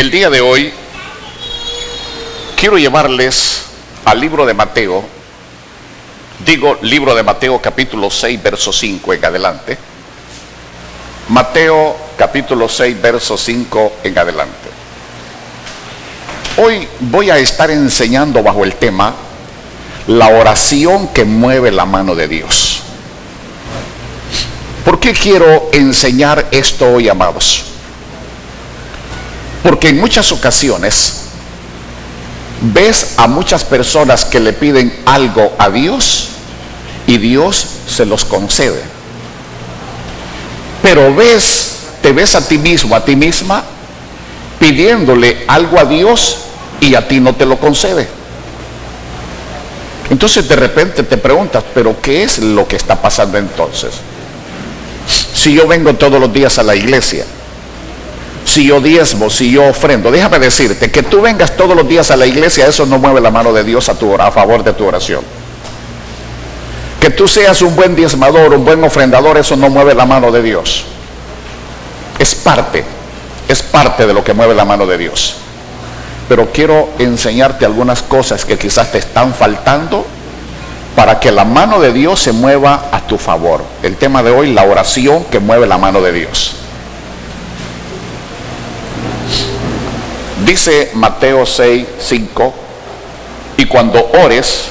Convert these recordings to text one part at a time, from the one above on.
El día de hoy quiero llevarles al libro de Mateo, libro de Mateo capítulo 6, verso 5 en adelante. Mateo capítulo 6, verso 5 en adelante. Hoy voy a estar enseñando bajo el tema la oración que mueve la mano de Dios. ¿Por qué quiero enseñar esto hoy, amados? Porque en muchas ocasiones ves a muchas personas que le piden algo a Dios y Dios se los concede. Pero te ves a ti mismo, a ti misma, pidiéndole algo a Dios y a ti no te lo concede. Entonces de repente te preguntas, ¿pero qué es lo que está pasando entonces? Si yo vengo todos los días a la iglesia, si yo diezmo, si yo ofrendo, déjame decirte que tú vengas todos los días a la iglesia, eso no mueve la mano de Dios a favor de tu oración. Que tú seas un buen diezmador, un buen ofrendador, eso no mueve la mano de Dios. Es parte de lo que mueve la mano de Dios. Pero quiero enseñarte algunas cosas que quizás te están faltando para que la mano de Dios se mueva a tu favor. El tema de hoy, la oración que mueve la mano de Dios. Dice Mateo 6, 5, y cuando ores,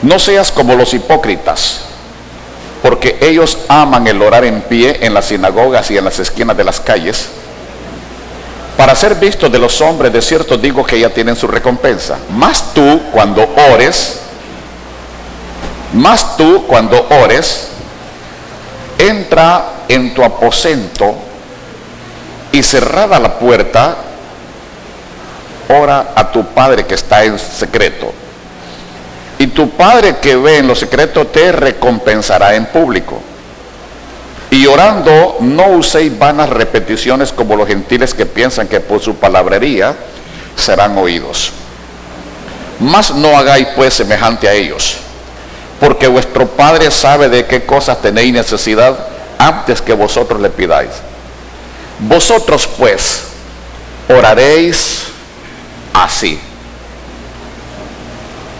no seas como los hipócritas, porque ellos aman el orar en pie en las sinagogas y en las esquinas de las calles, para ser vistos de los hombres. De cierto digo que ya tienen su recompensa. Mas tú cuando ores, entra en tu aposento y cerrada la puerta, ora a tu Padre que está en secreto. Y tu Padre que ve en lo secreto te recompensará en público. Y orando, no uséis vanas repeticiones como los gentiles que piensan que por su palabrería serán oídos. Mas no hagáis pues semejante a ellos, porque vuestro Padre sabe de qué cosas tenéis necesidad antes que vosotros le pidáis. Vosotros pues oraréis así: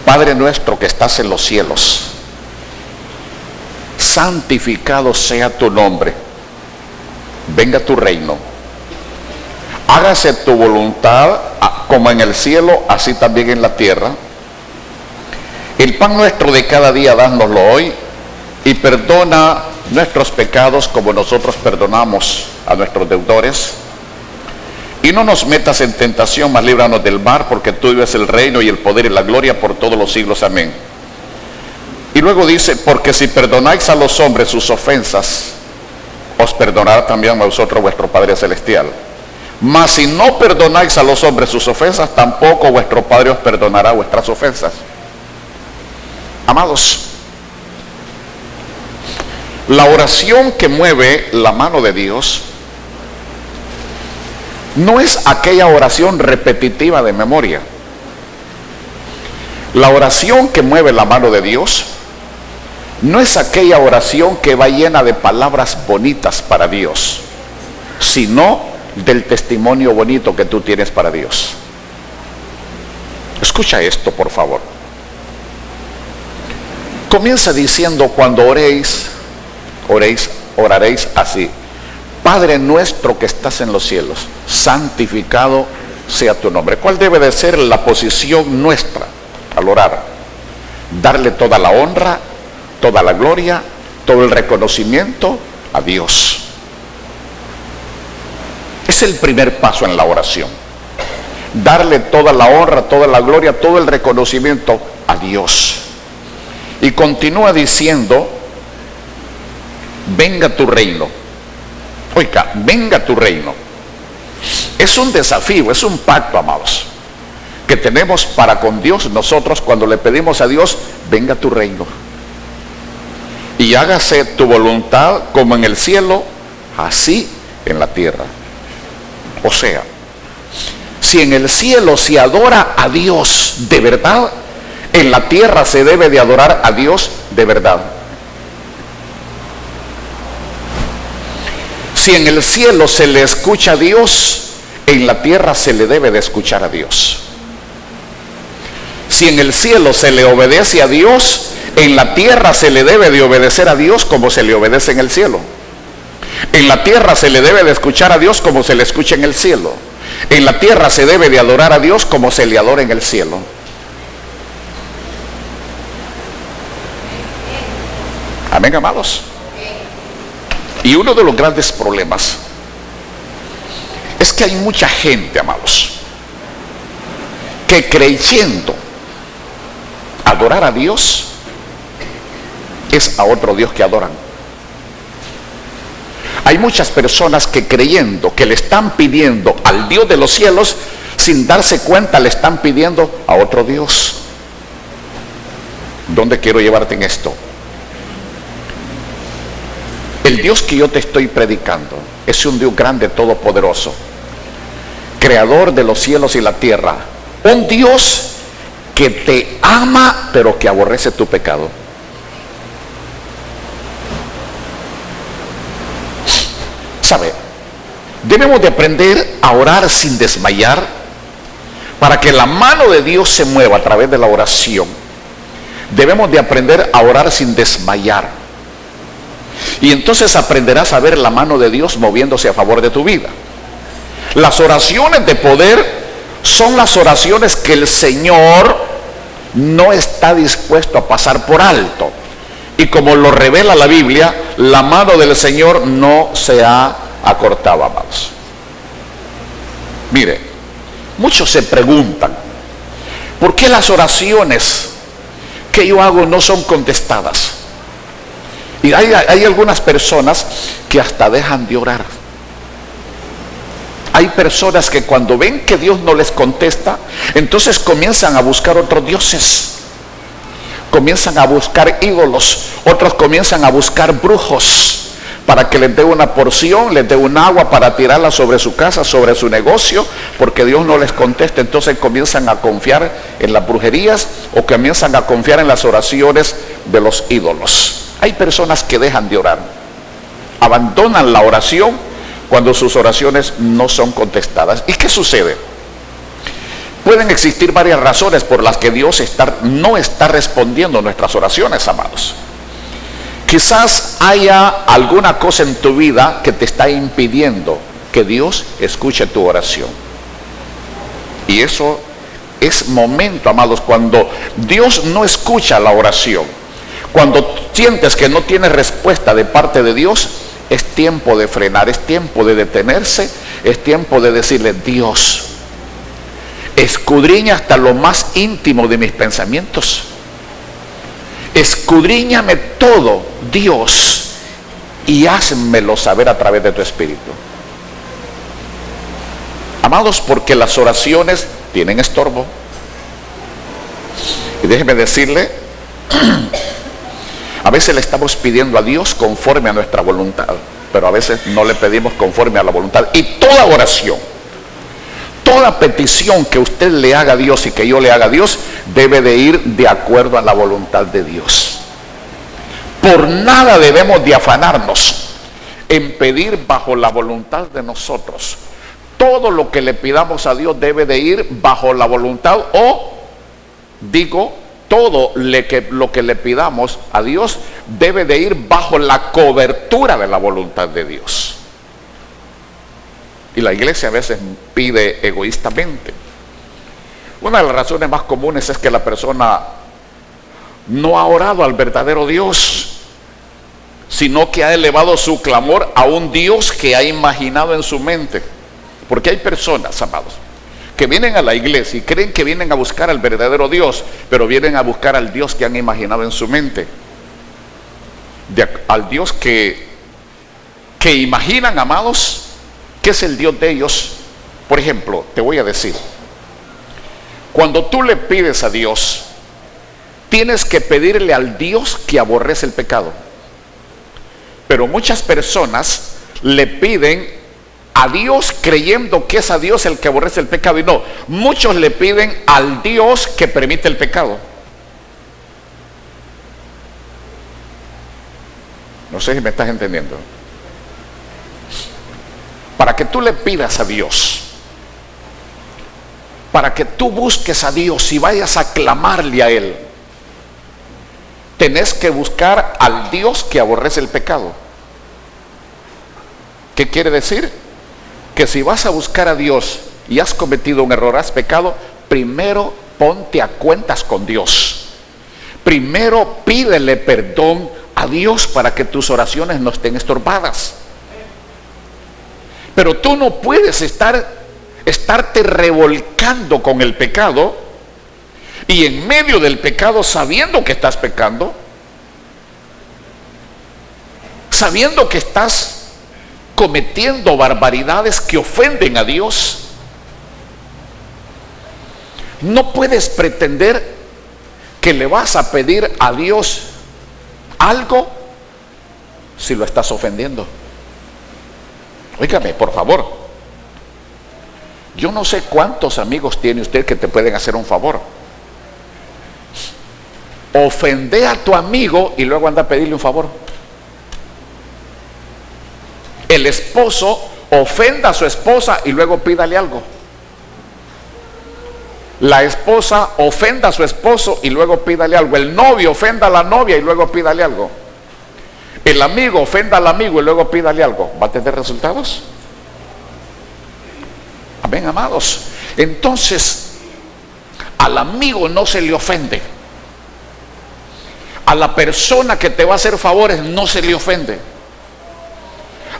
Padre nuestro que estás en los cielos, santificado sea tu nombre, venga tu reino, hágase tu voluntad como en el cielo, así también en la tierra. El pan nuestro de cada día dánoslo hoy, y perdona nuestros pecados como nosotros perdonamos a nuestros deudores. Y no nos metas en tentación, mas líbranos del mal, porque tuyo es el reino y el poder y la gloria por todos los siglos. Amén. Y luego dice, porque si perdonáis a los hombres sus ofensas, os perdonará también a vosotros vuestro Padre Celestial. Mas si no perdonáis a los hombres sus ofensas, tampoco vuestro Padre os perdonará vuestras ofensas. Amados, la oración que mueve la mano de Dios no es aquella oración repetitiva de memoria. La oración que mueve la mano de Dios no es aquella oración que va llena de palabras bonitas para Dios, sino del testimonio bonito que tú tienes para Dios. Escucha esto, por favor. Comienza diciendo, cuando oraréis así: Padre nuestro que estás en los cielos, santificado sea tu nombre. ¿Cuál debe de ser la posición nuestra al orar? Darle toda la honra, toda la gloria, todo el reconocimiento a Dios. Es el primer paso en la oración. Darle toda la honra, toda la gloria, todo el reconocimiento a Dios. Y continúa diciendo, venga tu reino. Oiga, venga tu reino. Es un desafío, es un pacto, amados, que tenemos para con Dios nosotros cuando le pedimos a Dios, venga tu reino. Y hágase tu voluntad como en el cielo, así en la tierra. O sea, si en el cielo se adora a Dios de verdad, en la tierra se debe de adorar a Dios de verdad. Si en el cielo se le escucha a Dios, en la tierra se le debe de escuchar a Dios. Si en el cielo se le obedece a Dios, en la tierra se le debe de obedecer a Dios como se le obedece en el cielo. En la tierra se le debe de escuchar a Dios como se le escucha en el cielo. En la tierra se debe de adorar a Dios como se le adora en el cielo. Amén, amados. Y uno de los grandes problemas es que hay mucha gente, amados, que creyendo adorar a Dios es a otro Dios que adoran. Hay muchas personas que creyendo que le están pidiendo al Dios de los cielos, sin darse cuenta le están pidiendo a otro Dios. ¿Dónde quiero llevarte en esto? El Dios que yo te estoy predicando es un Dios grande, todopoderoso, creador de los cielos y la tierra. Un Dios que te ama, pero que aborrece tu pecado. ¿Sabe? Debemos de aprender a orar sin desmayar para que la mano de Dios se mueva a través de la oración. Debemos de aprender a orar sin desmayar. Y entonces aprenderás a ver la mano de Dios moviéndose a favor de tu vida. Las oraciones de poder son las oraciones que el Señor no está dispuesto a pasar por alto. Y como lo revela la Biblia, la mano del Señor no se ha acortado, amados. Mire, muchos se preguntan, ¿por qué las oraciones que yo hago no son contestadas? Y hay algunas personas que hasta dejan de orar. Hay personas que cuando ven que Dios no les contesta, entonces comienzan a buscar otros dioses. Comienzan a buscar ídolos. Otros comienzan a buscar brujos para que les dé una porción, les dé un agua para tirarla sobre su casa, sobre su negocio, porque Dios no les contesta. Entonces comienzan a confiar en las brujerías o comienzan a confiar en las oraciones de los ídolos. Hay personas que dejan de orar, abandonan la oración cuando sus oraciones no son contestadas. ¿Y qué sucede? Pueden existir varias razones por las que Dios no está respondiendo nuestras oraciones, amados. Quizás haya alguna cosa en tu vida que te está impidiendo que Dios escuche tu oración. Y eso es momento, amados, cuando Dios no escucha la oración. Cuando sientes que no tienes respuesta de parte de Dios, es tiempo de frenar, es tiempo de detenerse, es tiempo de decirle: Dios, escudriña hasta lo más íntimo de mis pensamientos. Escudriñame todo, Dios, y házmelo saber a través de tu Espíritu. Amados, porque las oraciones tienen estorbo. Y déjeme decirle, a veces le estamos pidiendo a Dios conforme a nuestra voluntad, pero a veces no le pedimos conforme a la voluntad. Y toda oración, toda petición que usted le haga a Dios y que yo le haga a Dios, debe de ir de acuerdo a la voluntad de Dios. Por nada debemos de afanarnos en pedir bajo la voluntad de nosotros. Todo lo que le pidamos a Dios debe de ir bajo la voluntad, o digo, todo lo que le pidamos a Dios debe de ir bajo la cobertura de la voluntad de Dios. Y la iglesia a veces pide egoístamente. Una de las razones más comunes es que la persona no ha orado al verdadero Dios, sino que ha elevado su clamor a un Dios que ha imaginado en su mente. Porque hay personas, amados, que vienen a la iglesia y creen que vienen a buscar al verdadero Dios, pero vienen a buscar al Dios que han imaginado en su mente. Al Dios que imaginan, amados, que es el Dios de ellos. Por ejemplo, te voy a decir, cuando tú le pides a Dios, tienes que pedirle al Dios que aborrece el pecado. Pero muchas personas le piden a Dios creyendo que es a Dios el que aborrece el pecado, y no, muchos le piden al Dios que permite el pecado. No sé si me estás entendiendo. Para que tú le pidas a Dios para que tú busques a Dios y vayas a clamarle a Él, tenés que buscar al Dios que aborrece el pecado. ¿Qué quiere decir? Que si vas a buscar a Dios y has cometido un error, has pecado, primero ponte a cuentas con Dios. Primero pídele perdón a Dios para que tus oraciones no estén estorbadas. Pero tú no puedes estarte revolcando con el pecado y en medio del pecado, sabiendo que estás pecando, sabiendo que estás cometiendo barbaridades que ofenden a Dios. No puedes pretender que le vas a pedir a Dios algo si lo estás ofendiendo. Óigame, por favor. Yo no sé cuántos amigos tiene usted que te pueden hacer un favor. Ofende a tu amigo y luego anda a pedirle un favor. El esposo ofenda a su esposa y luego pídale algo. La esposa ofenda a su esposo y luego pídale algo. El novio ofenda a la novia y luego pídale algo. El amigo ofenda al amigo y luego pídale algo. ¿Va a tener resultados? Amén, amados. Entonces, al amigo no se le ofende. A la persona que te va a hacer favores no se le ofende.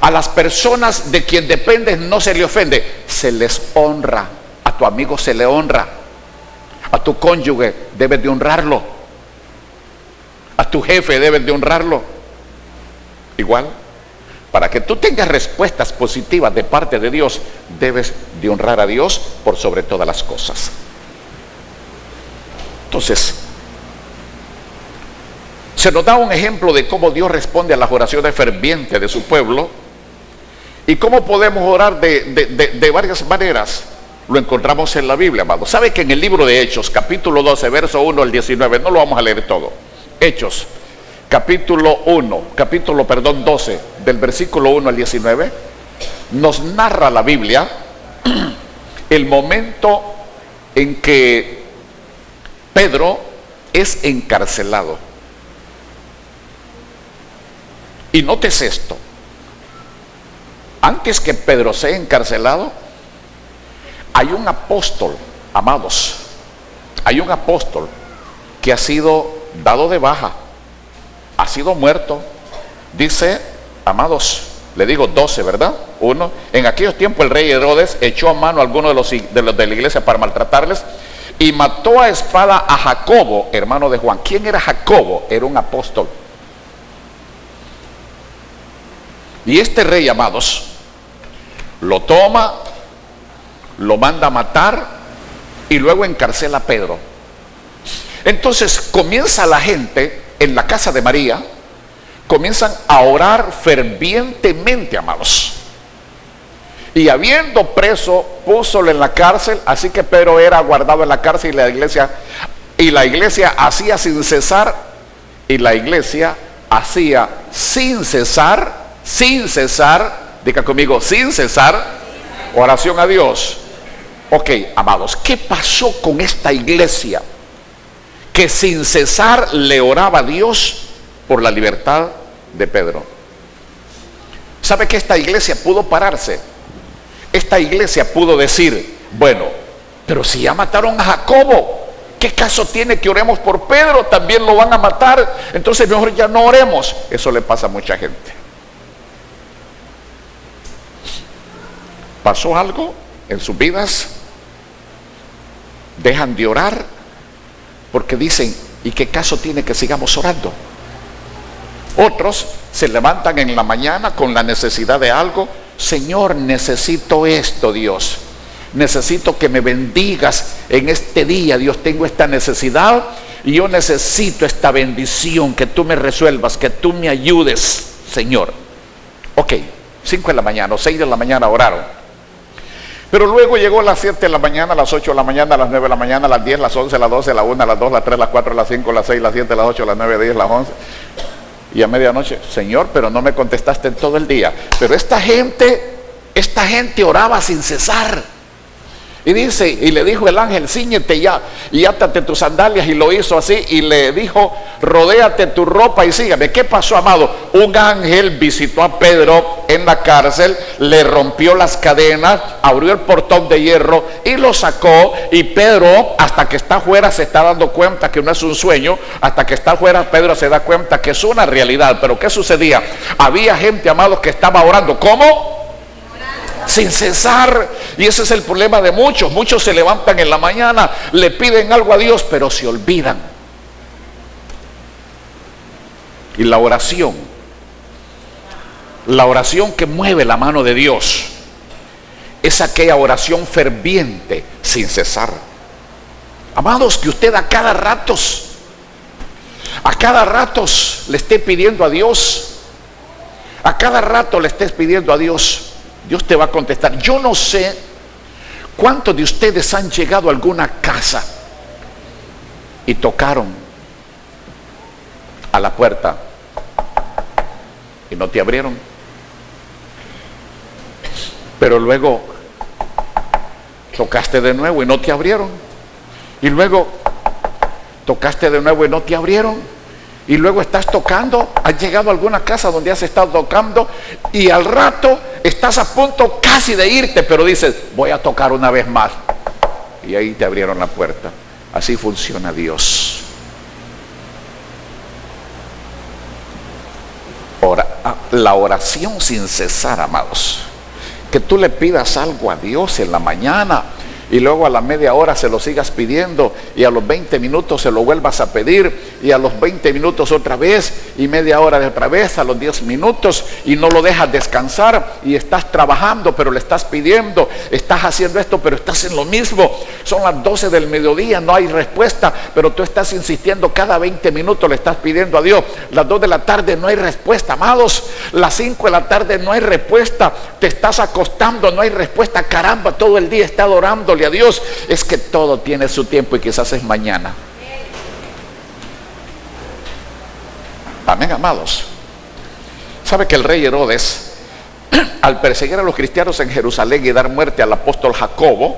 A las personas de quien dependes no se le ofende. Se les honra. A tu amigo se le honra. A tu cónyuge debes de honrarlo. A tu jefe debes de honrarlo. Igual, para que tú tengas respuestas positivas de parte de Dios, debes de honrar a Dios por sobre todas las cosas. Entonces, se nos da un ejemplo de cómo Dios responde a las oraciones fervientes de su pueblo y cómo podemos orar de varias maneras. Lo encontramos en la Biblia, amado. ¿Sabe que en el libro de Hechos, capítulo 12, verso 1 al 19, no lo vamos a leer todo? Hechos, capítulo 12, del versículo 1 al 19, nos narra la Biblia el momento en que Pedro es encarcelado. Y notes esto: antes que Pedro sea encarcelado, hay un apóstol, amados, hay un apóstol que ha sido dado de baja, ha sido muerto. Dice, amados, le digo 12, ¿verdad? 1. En aquellos tiempos el rey Herodes echó a mano a algunos de los de la iglesia para maltratarles y mató a espada a Jacobo, hermano de Juan. ¿Quién era Jacobo? Era un apóstol. Y este rey, amados, lo toma, lo manda a matar y luego encarcela a Pedro. Entonces comienza la gente en la casa de María, comienzan a orar fervientemente, amados. Y habiendo preso, púsolo en la cárcel. Así que Pedro era guardado en la cárcel y la iglesia hacía sin cesar, sin cesar, diga conmigo, sin cesar, oración a Dios. Ok, amados, ¿qué pasó con esta iglesia que sin cesar le oraba a Dios por la libertad de Pedro? ¿Sabe que esta iglesia pudo pararse? Esta iglesia pudo decir, bueno, pero si ya mataron a Jacobo, ¿qué caso tiene que oremos por Pedro? También lo van a matar, entonces mejor ya no oremos. Eso le pasa a mucha gente. ¿Pasó algo en sus vidas? Dejan de orar porque dicen, ¿y qué caso tiene que sigamos orando? Otros se levantan en la mañana con la necesidad de algo. Señor, necesito esto, Dios. Necesito que me bendigas en este día, Dios. Tengo esta necesidad y yo necesito esta bendición, que tú me resuelvas, que tú me ayudes, Señor. Ok, 5 de la mañana o 6 de la mañana oraron. Pero luego llegó a las 7 de la mañana, a las 8 de la mañana, a las 9 de la mañana, a las 10, a las 11, a las 12, a las 1, a las 2, a las 3, a las 4, a las 5, a las 6, a las 7, a las 8, a las 9, a las 10, a las 11. Y a medianoche, Señor, pero no me contestaste en todo el día. Pero esta gente oraba sin cesar. Y dice, y le dijo el ángel, cíñete ya y átate tus sandalias, y lo hizo así, y le dijo, rodéate tu ropa y sígame. ¿Qué pasó, amado? Un ángel visitó a Pedro en la cárcel, le rompió las cadenas, abrió el portón de hierro y lo sacó, y Pedro, hasta que está afuera, se está dando cuenta que no es un sueño. Hasta que está afuera, Pedro se da cuenta que es una realidad. Pero ¿qué sucedía? Había gente, amados, que estaba orando. ¿Cómo? Sin cesar. Y ese es el problema de muchos. Muchos se levantan en la mañana, le piden algo a Dios, pero se olvidan. Y la oración que mueve la mano de Dios, es aquella oración ferviente sin cesar. Amados, que usted a cada rato le esté pidiendo a Dios. A cada rato le estés pidiendo a Dios. Dios te va a contestar. Yo no sé cuántos de ustedes han llegado a alguna casa y tocaron a la puerta y no te abrieron. Pero luego tocaste de nuevo y no te abrieron. Y luego tocaste de nuevo y no te abrieron. Y luego estás tocando, has llegado a alguna casa donde has estado tocando y al rato estás a punto casi de irte, pero dices, voy a tocar una vez más. Y ahí te abrieron la puerta. Así funciona Dios. La oración sin cesar, amados. Que tú le pidas algo a Dios en la mañana y luego a la media hora se lo sigas pidiendo, y a los 20 minutos se lo vuelvas a pedir, y a los 20 minutos otra vez, y media hora de otra vez, a los 10 minutos, y no lo dejas descansar, y estás trabajando pero le estás pidiendo, estás haciendo esto pero estás en lo mismo. Son las 12 del mediodía, no hay respuesta, pero tú estás insistiendo, cada 20 minutos le estás pidiendo a Dios. Las 2 de la tarde no hay respuesta, amados. Las 5 de la tarde no hay respuesta, te estás acostando, no hay respuesta. Caramba, todo el día he estado orando a Dios. Es que todo tiene su tiempo y quizás es mañana. Amén, amados. ¿Sabe que el rey Herodes, al perseguir a los cristianos en Jerusalén y dar muerte al apóstol Jacobo,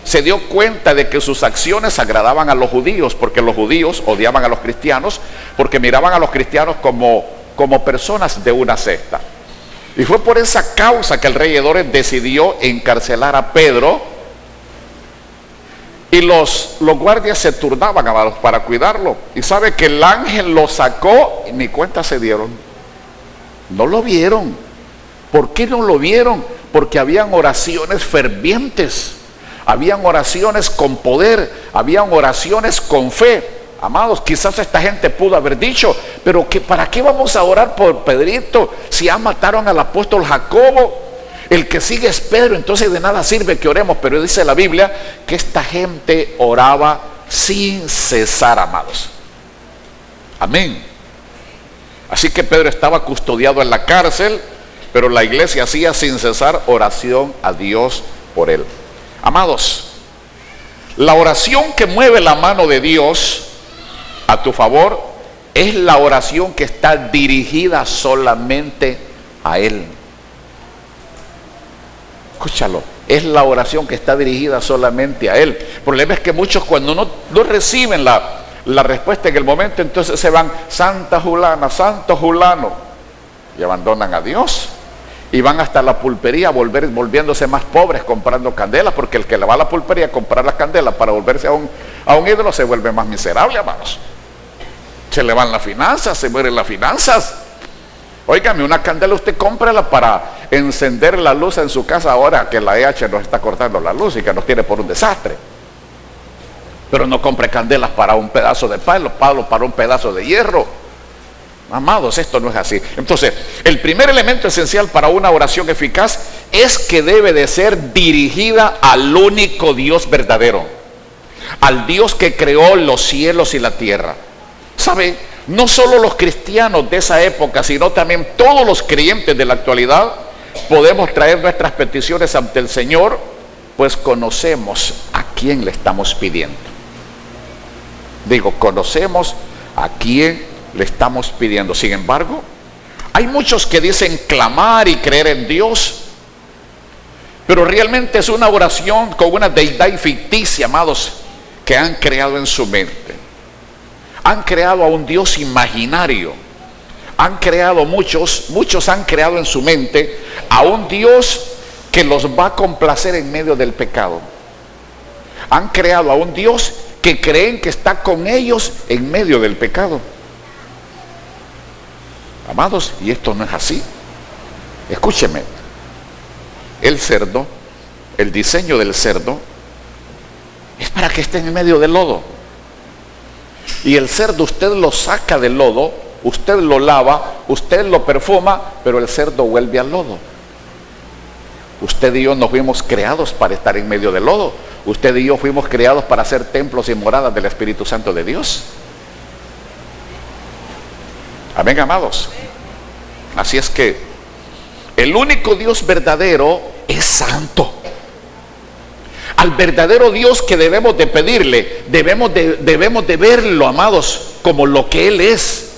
se dio cuenta de que sus acciones agradaban a los judíos, porque los judíos odiaban a los cristianos, porque miraban a los cristianos como personas de una secta? Y fue por esa causa que el rey Herodes decidió encarcelar a Pedro. Y los guardias se turnaban, amados, para cuidarlo. Y sabe que el ángel lo sacó y ni cuenta se dieron. No lo vieron. ¿Por qué no lo vieron? Porque habían oraciones fervientes. Habían oraciones con poder. Habían oraciones con fe. Amados, quizás esta gente pudo haber dicho, pero ¿para qué vamos a orar por Pedrito si ya mataron al apóstol Jacobo? El que sigue es Pedro, entonces de nada sirve que oremos. Pero dice la Biblia que esta gente oraba sin cesar, amados. Amén. Así que Pedro estaba custodiado en la cárcel, pero la iglesia hacía sin cesar oración a Dios por él. Amados, la oración que mueve la mano de Dios a tu favor es la oración que está dirigida solamente a Él. Escúchalo, es la oración que está dirigida solamente a Él. El problema es que muchos, cuando no reciben la respuesta en el momento, entonces se van, Santa Julana, Santo Julano, y abandonan a Dios. Y van hasta la pulpería, volviéndose más pobres comprando candelas, porque el que le va a la pulpería a comprar las candelas para volverse a un ídolo se vuelve más miserable, amados. Se le van las finanzas, se mueren las finanzas. Óigame, una candela usted cómprala para encender la luz en su casa ahora que la EH nos está cortando la luz y que nos tiene por un desastre. Pero no compre candelas para un pedazo de palo para un pedazo de hierro. Amados, esto no es así. Entonces, el primer elemento esencial para una oración eficaz es que debe de ser dirigida al único Dios verdadero, al Dios que creó los cielos y la tierra. ¿Sabe? No solo los cristianos de esa época, sino también todos los creyentes de la actualidad podemos traer nuestras peticiones ante el Señor, pues conocemos a quién le estamos pidiendo. Digo, conocemos a quién le estamos pidiendo. Sin embargo, hay muchos que dicen clamar y creer en Dios, Pero realmente es una oración con una deidad ficticia, amados, que han creado en su mente. Han creado a un Dios imaginario. Han creado muchos han creado en su mente a un Dios que los va a complacer en medio del pecado. Han creado a un Dios que creen que está con ellos en medio del pecado. Amados, y esto no es así. Escúcheme. El cerdo, el diseño del cerdo, es para que esté en medio del lodo. Y el cerdo usted lo saca del lodo, usted lo lava, usted lo perfuma, pero el cerdo vuelve al lodo. Usted y yo nos fuimos creados para estar en medio del lodo. Usted y yo fuimos creados para ser templos y moradas del Espíritu Santo de Dios. Amén, amados. Así es que el único Dios verdadero es santo. Al verdadero Dios que debemos de pedirle, debemos de verlo, amados, como lo que Él es.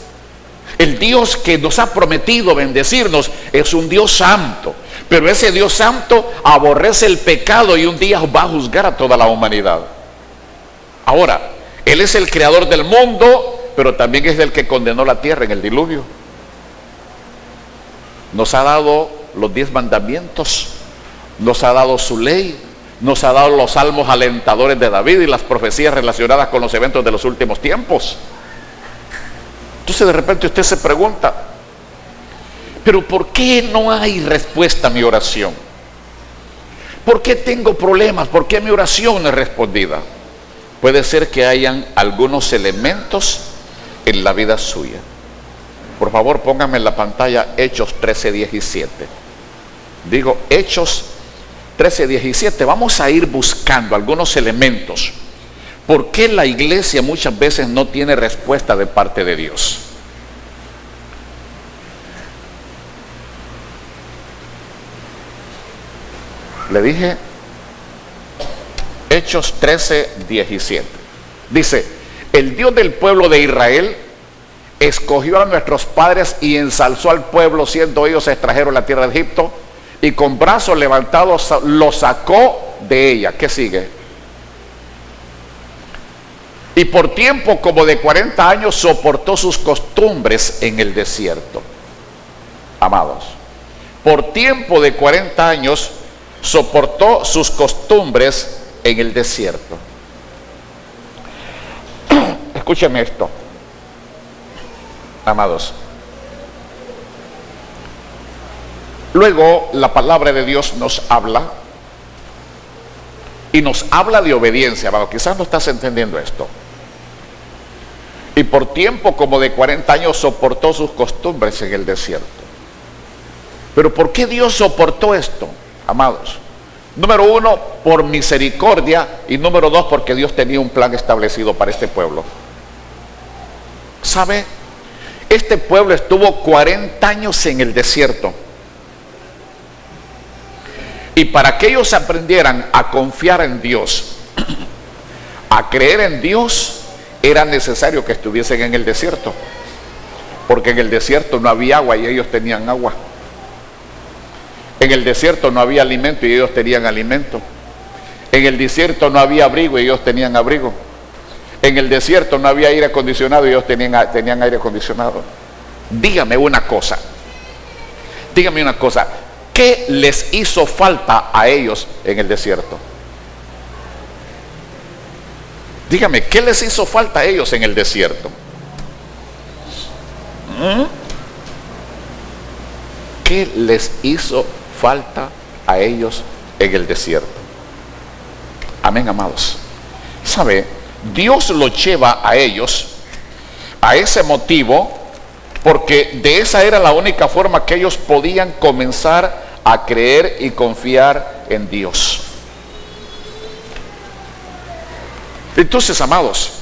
El Dios que nos ha prometido bendecirnos es un Dios santo. Pero ese Dios santo aborrece el pecado y un día va a juzgar a toda la humanidad. Ahora, Él es el creador del mundo, pero también es el que condenó la tierra en el diluvio. Nos ha dado los 10 mandamientos, nos ha dado su ley, nos ha dado los salmos alentadores de David y las profecías relacionadas con los eventos de los últimos tiempos. Entonces de repente usted se pregunta, pero ¿por qué no hay respuesta a mi oración? ¿Por qué tengo problemas? ¿Por qué mi oración no es respondida? Puede ser que hayan algunos elementos en la vida suya. Por favor, pónganme en la pantalla Hechos 13:17. Digo, Hechos 13:17. Vamos a ir buscando algunos elementos. ¿Por qué la iglesia muchas veces no tiene respuesta de parte de Dios? Le dije, Hechos 13:17. Dice, el Dios del pueblo de Israel escogió a nuestros padres y ensalzó al pueblo, siendo ellos extranjeros en la tierra de Egipto, y con brazos levantados lo sacó de ella. ¿Qué sigue? Y por tiempo como de 40 años soportó sus costumbres en el desierto. Amados, por tiempo de 40 años soportó sus costumbres en el desierto. Escúcheme esto, amados. Luego la palabra de Dios nos habla y nos habla de obediencia, amado. Quizás no estás entendiendo esto. Y por tiempo como de 40 años soportó sus costumbres en el desierto. Pero ¿por qué Dios soportó esto, amados? Número 1, por misericordia, y número 2, porque Dios tenía un plan establecido para este pueblo. ¿Sabe? Este pueblo estuvo 40 años en el desierto. Y para que ellos aprendieran a confiar en Dios, a creer en Dios, era necesario que estuviesen en el desierto. Porque en el desierto no había agua y ellos tenían agua. En el desierto no había alimento y ellos tenían alimento. En el desierto no había abrigo y ellos tenían abrigo. En el desierto no había aire acondicionado y ellos tenían aire acondicionado. Dígame una cosa. Dígame una cosa. ¿Qué les hizo falta a ellos en el desierto? Dígame, ¿qué les hizo falta a ellos en el desierto? ¿Qué les hizo falta a ellos en el desierto? Amén, amados. ¿Sabe? Dios los lleva a ellos a ese motivo porque de esa era la única forma que ellos podían comenzar a creer y confiar en Dios. Entonces, amados,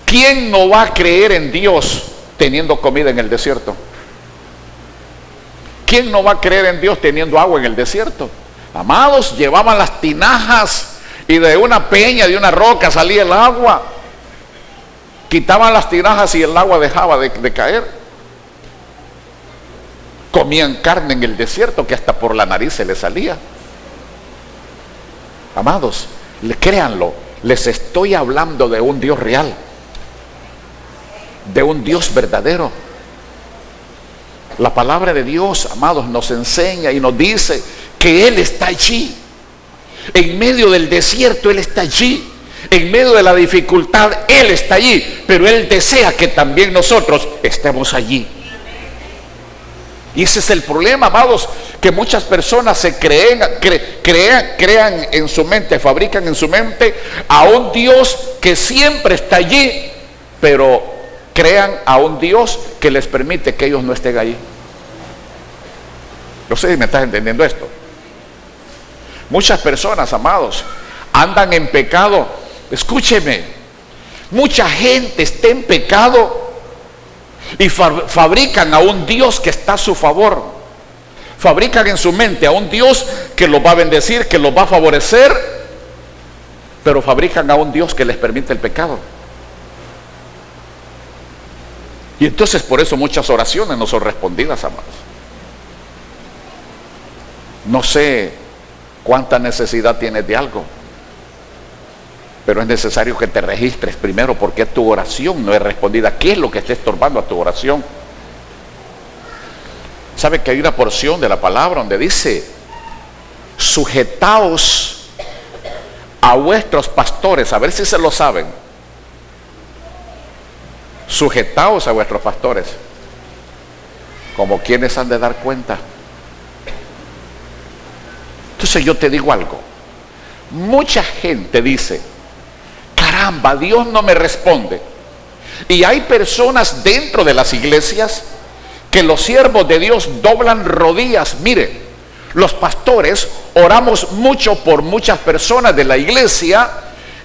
¿quién no va a creer en Dios teniendo comida en el desierto? ¿Quién no va a creer en Dios teniendo agua en el desierto? Amados, llevaban las tinajas y de una peña, de una roca salía el agua. Quitaban las tinajas y el agua dejaba de caer. Comían carne en el desierto que hasta por la nariz se les salía. Amados, créanlo, les estoy hablando de un Dios real, de un Dios verdadero. La palabra de Dios, amados, nos enseña y nos dice que Él está allí. En medio del desierto Él está allí. En medio de la dificultad Él está allí. Pero Él desea que también nosotros estemos allí. Y ese es el problema, amados, que muchas personas se crean en su mente, fabrican en su mente a un Dios que siempre está allí, pero crean a un Dios que les permite que ellos no estén allí. No sé si me estás entendiendo esto. Muchas personas, amados, andan en pecado. Escúcheme, mucha gente está en pecado y fabrican a un Dios que está a su favor. Fabrican en su mente a un Dios que los va a bendecir, que los va a favorecer, pero fabrican a un Dios que les permite el pecado. Y entonces por eso muchas oraciones no son respondidas, amados. No sé cuánta necesidad tienes de algo, pero es necesario que te registres primero porque tu oración no es respondida. ¿Qué es lo que está estorbando a tu oración? ¿Sabe que hay una porción de la palabra donde dice: sujetaos a vuestros pastores? A ver si se lo saben. Sujetaos a vuestros pastores, como quienes han de dar cuenta. Entonces yo te digo algo. Mucha gente dice: caramba, Dios no me responde. Y hay personas dentro de las iglesias que los siervos de Dios doblan rodillas. Mire, los pastores oramos mucho por muchas personas de la iglesia,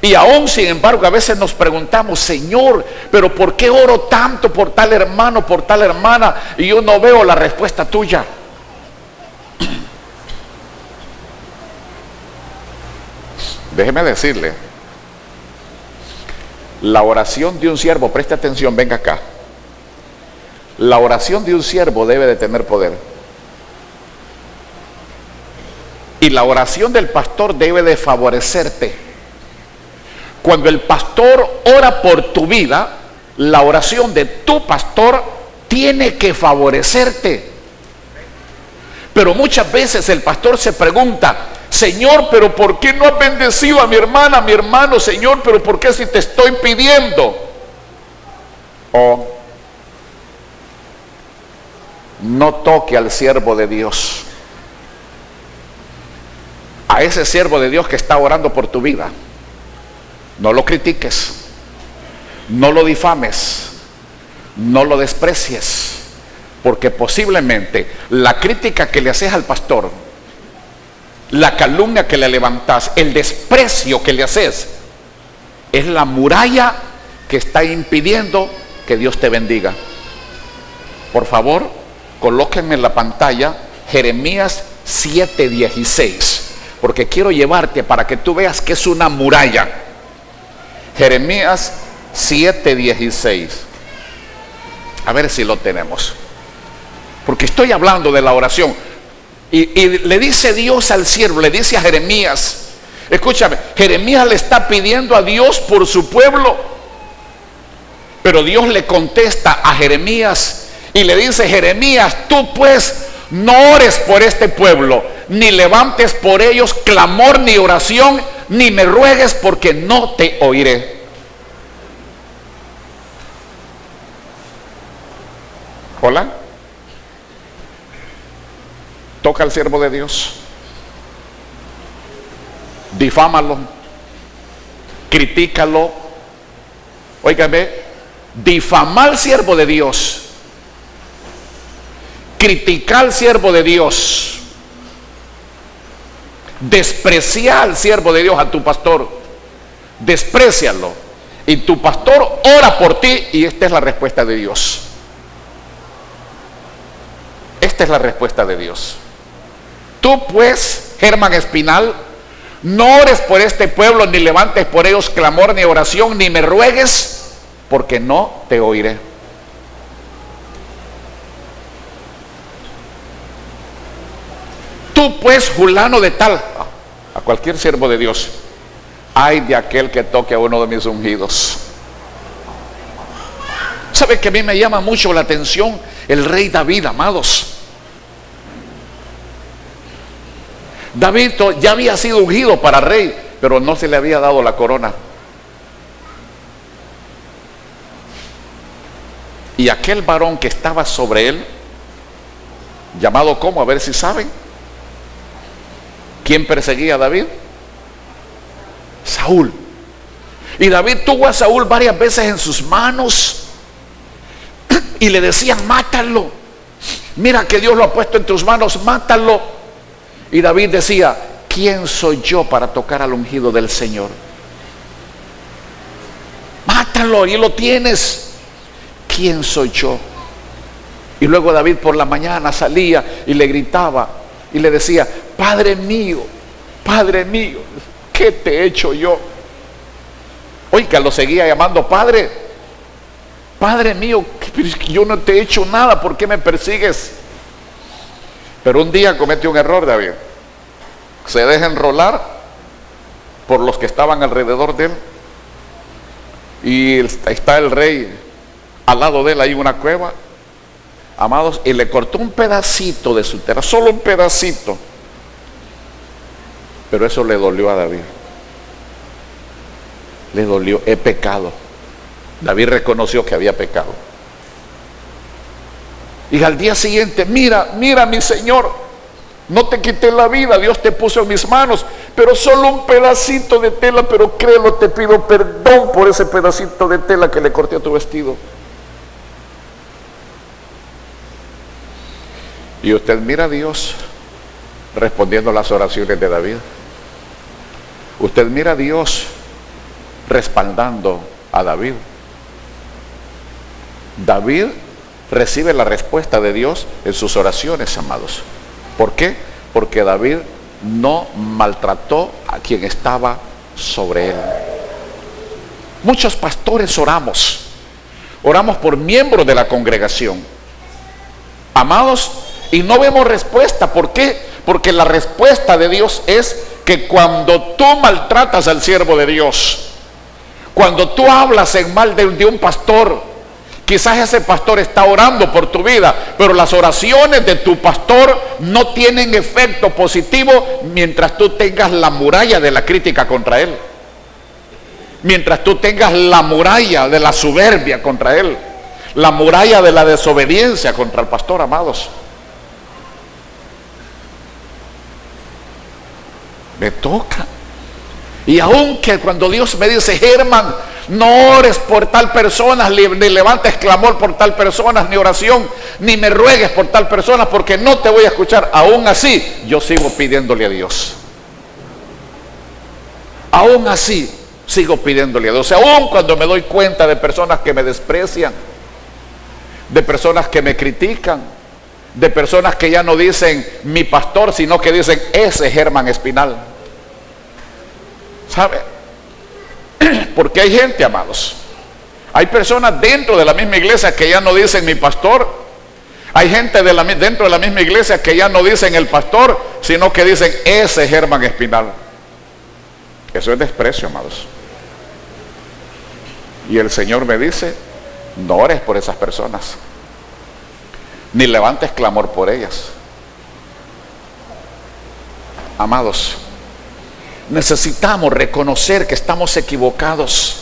y aún sin embargo a veces nos preguntamos: Señor, pero ¿por qué oro tanto por tal hermano, por tal hermana, y yo no veo la respuesta tuya? Déjeme decirle, la oración de un siervo, preste atención, venga acá. La oración de un siervo debe de tener poder. Y la oración del pastor debe de favorecerte. Cuando el pastor ora por tu vida, la oración de tu pastor tiene que favorecerte. Pero muchas veces el pastor se pregunta: Señor, pero ¿por qué no has bendecido a mi hermana, a mi hermano? Señor, pero ¿por qué si te estoy pidiendo? O no toque al siervo de Dios, a ese siervo de Dios que está orando por tu vida. No lo critiques, no lo difames, no lo desprecies, porque posiblemente la crítica que le haces al pastor, la calumnia que le levantas, el desprecio que le haces, es la muralla que está impidiendo que Dios te bendiga. Por favor, colóquenme en la pantalla Jeremías 7:16, porque quiero llevarte para que tú veas que es una muralla. Jeremías 7:16. A ver si lo tenemos, porque estoy hablando de la oración. Y le dice Dios al siervo, le dice a Jeremías, escúchame, Jeremías le está pidiendo a Dios por su pueblo, pero Dios le contesta a Jeremías y le dice: Jeremías, tú pues no ores por este pueblo, ni levantes por ellos clamor ni oración, ni me ruegues, porque no te oiré. Hola. Toca al siervo de Dios, difámalo, critícalo. Óigame, difamar al siervo de Dios, criticar al siervo de Dios, despreciar al siervo de Dios, a tu pastor, desprécialo, y tu pastor ora por ti, y esta es la respuesta de Dios. Esta es la respuesta de Dios. Tú pues, Germán Espinal, no ores por este pueblo, ni levantes por ellos clamor ni oración, ni me ruegues, porque no te oiré. Tú pues, fulano de tal, cualquier siervo de Dios: ay de aquel que toque a uno de mis ungidos. ¿Sabe que a mí me llama mucho la atención el rey David, amados? David ya había sido ungido para rey, pero no se le había dado la corona. Y aquel varón que estaba sobre él, llamado ¿cómo? A ver si saben. ¿Quién perseguía a David? Saúl. Y David tuvo a Saúl varias veces en sus manos y le decían: mátalo, mira que Dios lo ha puesto en tus manos, mátalo. Y David decía: ¿quién soy yo para tocar al ungido del Señor? Mátalo, y lo tienes. ¿Quién soy yo? Y luego David por la mañana salía y le gritaba y le decía: Padre mío, ¿qué te he hecho yo? Oiga, lo seguía llamando Padre. Padre mío, yo no te he hecho nada, ¿por qué me persigues? Pero un día comete un error David. Se deja enrolar por los que estaban alrededor de él. Y está el rey al lado de él, hay una cueva, amados, y le cortó un pedacito de su tela, solo un pedacito. Pero eso le dolió a David. Le dolió: he pecado. David reconoció que había pecado. Y al día siguiente: mira mi Señor, no te quité la vida, Dios te puso en mis manos, pero solo un pedacito de tela, pero créelo, te pido perdón por ese pedacito de tela que le corté a tu vestido. Y usted mira a Dios respondiendo las oraciones de David. Usted mira a Dios respaldando a David. David recibe la respuesta de Dios en sus oraciones, amados. ¿Por qué? Porque David no maltrató a quien estaba sobre él. Muchos pastores oramos por miembros de la congregación, amados, y no vemos respuesta. ¿Por qué? Porque la respuesta de Dios es que cuando tú maltratas al siervo de Dios, cuando tú hablas en mal de un pastor, quizás ese pastor está orando por tu vida, pero las oraciones de tu pastor no tienen efecto positivo mientras tú tengas la muralla de la crítica contra él, mientras tú tengas la muralla de la soberbia contra él, la muralla de la desobediencia contra el pastor, amados. Me toca. Y aunque cuando Dios me dice: Germán, no ores por tal persona, ni levantes clamor por tal persona, ni oración, ni me ruegues por tal persona, porque no te voy a escuchar. Aún así, yo sigo pidiéndole a Dios. Aún así, sigo pidiéndole a Dios. Aún cuando me doy cuenta de personas que me desprecian, de personas que me critican, de personas que ya no dicen mi pastor, sino que dicen ese Germán Espinal. ¿Sabe? Porque hay gente, amados, hay personas dentro de la misma iglesia que ya no dicen mi pastor. Hay gente dentro de la misma iglesia que ya no dicen el pastor, sino que dicen ese Germán Espinal. Eso es desprecio, amados. Y el Señor me dice: no ores por esas personas, ni levantes clamor por ellas. Amados, necesitamos reconocer que estamos equivocados.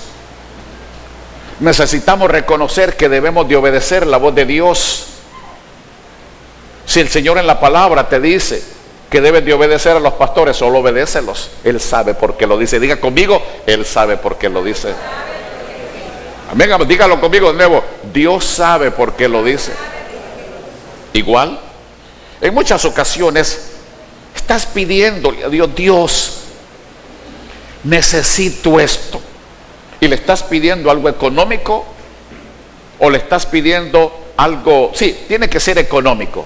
Necesitamos reconocer que debemos de obedecer la voz de Dios. Si el Señor en la palabra te dice que debes de obedecer a los pastores, solo obedécelos. Él sabe por qué lo dice. Diga conmigo: Él sabe por qué lo dice. Amén. Dígalo conmigo de nuevo: Dios sabe por qué lo dice. Igual, en muchas ocasiones estás pidiéndole a Dios: Dios, necesito esto. Y le estás pidiendo algo económico, o le estás pidiendo algo, sí, tiene que ser económico,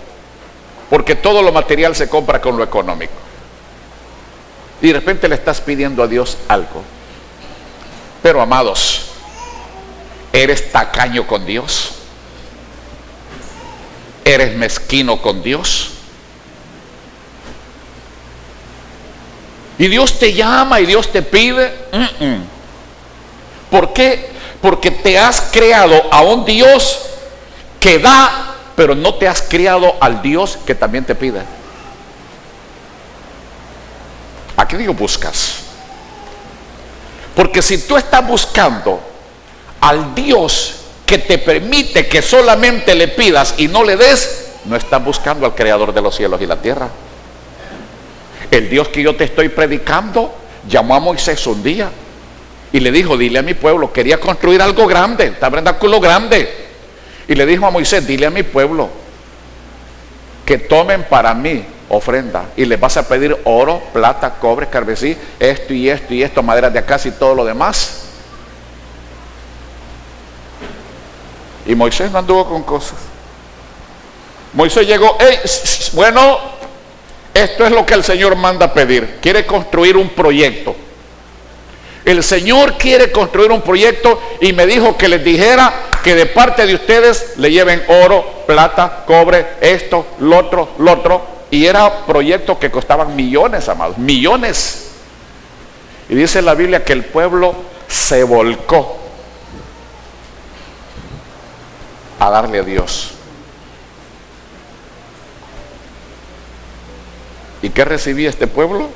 porque todo lo material se compra con lo económico. Y de repente le estás pidiendo a Dios algo. Pero, amados, ¿eres tacaño con Dios? ¿Eres mezquino con Dios? Y Dios te llama y Dios te pide. ¿Por qué? Porque te has creado a un Dios que da, pero no te has creado al Dios que también te pide. ¿A qué Dios buscas? Porque si tú estás buscando al Dios que te permite que solamente le pidas y no le des, no estás buscando al creador de los cielos y la tierra. El Dios que yo te estoy predicando llamó a Moisés un día y le dijo: dile a mi pueblo, quería construir algo grande, tabernáculo grande, y le dijo a Moisés: dile a mi pueblo que tomen para mí ofrenda, y les vas a pedir oro, plata, cobre, carmesí, esto y esto y esto, maderas de acacia y todo lo demás. Y Moisés no anduvo con cosas. Moisés llegó: bueno, esto es lo que el Señor manda pedir. Quiere construir un proyecto. El Señor quiere construir un proyecto y me dijo que les dijera que de parte de ustedes le lleven oro, plata, cobre, esto, lo otro. Y era proyectos que costaban millones, amados, millones. Y dice la Biblia que el pueblo se volcó a darle a Dios. ¿Y qué recibía este pueblo?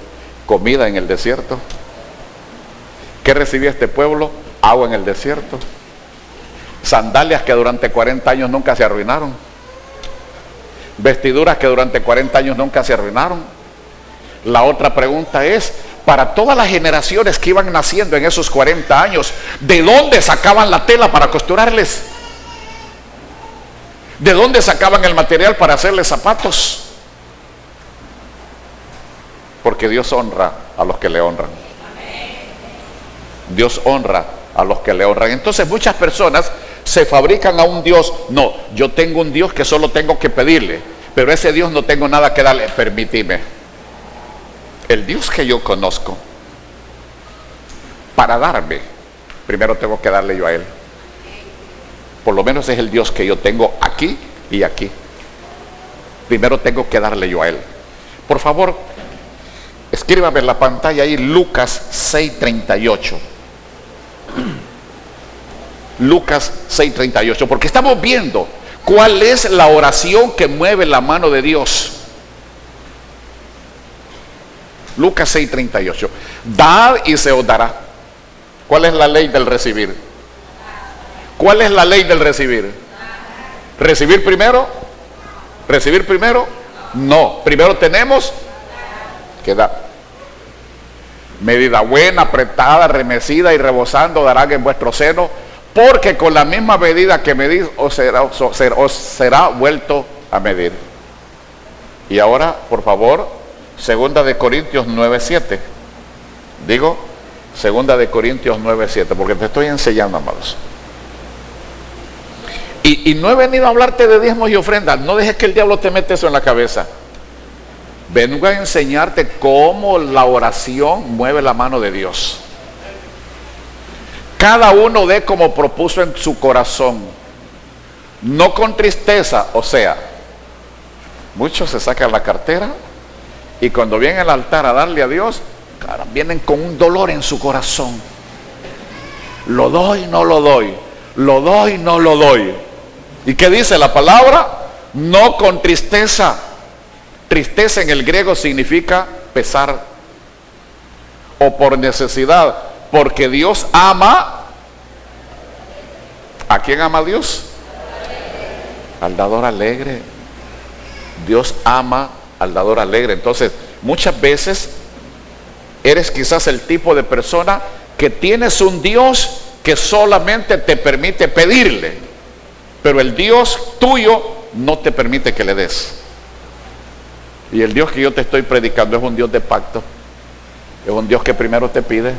Comida en el desierto. ¿Qué recibía este pueblo? Agua en el desierto. Sandalias que durante 40 años nunca se arruinaron. Vestiduras que durante 40 años nunca se arruinaron. La otra pregunta es, para todas las generaciones que iban naciendo en esos 40 años, ¿de dónde sacaban la tela para costurarles? ¿De dónde sacaban el material para hacerles zapatos? Porque Dios honra a los que le honran. Dios honra a los que le honran. Entonces muchas personas se fabrican a un Dios. No, yo tengo un Dios que solo tengo que pedirle, pero a ese Dios no tengo nada que darle. Permíteme. El Dios que yo conozco, para darme, primero tengo que darle yo a Él. Por lo menos es el Dios que yo tengo aquí y aquí. Primero tengo que darle yo a Él. Por favor, escríbame en la pantalla ahí Lucas 6:38. Lucas 6:38, porque estamos viendo cuál es la oración que mueve la mano de Dios. Lucas 6:38. Dad y se os dará. ¿Cuál es la ley del recibir? ¿Cuál es la ley del recibir? ¿Recibir primero? ¿Recibir primero? No, primero tenemos que dar. Medida buena, apretada, remecida y rebosando darán en vuestro seno, porque con la misma medida que medís os será vuelto a medir. Y ahora, por favor, 2 de Corintios 9:7. Digo, 2 de Corintios 9:7, porque te estoy enseñando, amados. Y no he venido a hablarte de diezmos y ofrendas. No dejes que el diablo te mete eso en la cabeza. Vengo a enseñarte cómo la oración mueve la mano de Dios. Cada uno dé como propuso en su corazón, no con tristeza. O sea, muchos se sacan la cartera y cuando vienen al altar a darle a Dios, cara, vienen con un dolor en su corazón. Lo doy, no lo doy. Lo doy, no lo doy. ¿Y qué dice la palabra? No con tristeza. Tristeza en el griego significa pesar o por necesidad, porque Dios ama. ¿A quién ama Dios? Al dador alegre. Dios ama al dador alegre. Entonces, muchas veces eres quizás el tipo de persona que tienes un Dios que solamente te permite pedirle, pero el Dios tuyo no te permite que le des. Y el Dios que yo te estoy predicando es un Dios de pacto. Es un Dios que primero te pide